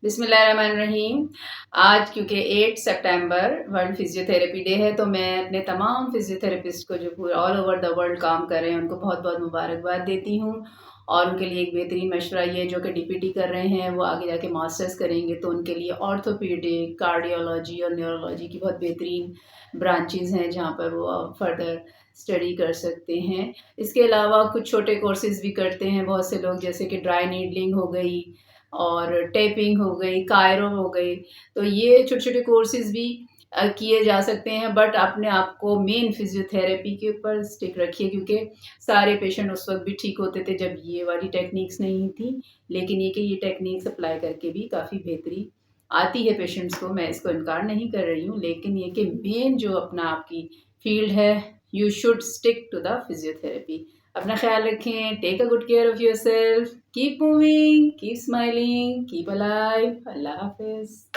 बिस्मिल्लाहिर्रहमानिर्रहीम। आज क्योंकि 8 सितंबर वर्ल्ड फिजियोथेरेपी डे है तो मैं अपने तमाम फिजियोथेरेपिस्ट को जो पूरे ऑल ओवर द वर्ल्ड काम कर रहे हैं उनको बहुत बहुत मुबारकबाद देती हूँ। और उनके लिए एक बेहतरीन मशवरा ये जो कि डीपीटी कर रहे हैं वो आगे जाके मास्टर्स करेंगे तो उनके लिए ऑर्थोपीडिक, कार्डियोलॉजी और न्यूरोलॉजी की बहुत बेहतरीन ब्रांचेज़ हैं जहाँ पर वो फर्दर स्टडी कर सकते हैं। इसके अलावा कुछ छोटे कोर्सेज़ भी करते हैं बहुत से लोग, जैसे कि ड्राई नीडलिंग हो गई और टेपिंग हो गई, कायरो हो गई। तो ये छोटे-छोटे कोर्सेज़ भी किए जा सकते हैं, बट अपने आप को मेन फिज़ियोथेरेपी के ऊपर स्टिक रखिए क्योंकि सारे पेशेंट उस वक़्त भी ठीक होते थे जब ये वाली टेक्निक्स नहीं थी। लेकिन ये कि ये टेक्निक्स अप्लाई करके भी काफ़ी बेहतरी आती है पेशेंट्स को, मैं इसको इनकार नहीं कर रही हूँ। लेकिन ये कि मेन जो अपना आपकी फ़ील्ड है, you should stick to the physiotherapy. अपना ख्याल रखें, take a good care of yourself, keep moving, keep smiling, keep alive. अल्लाह हाफ़िज़।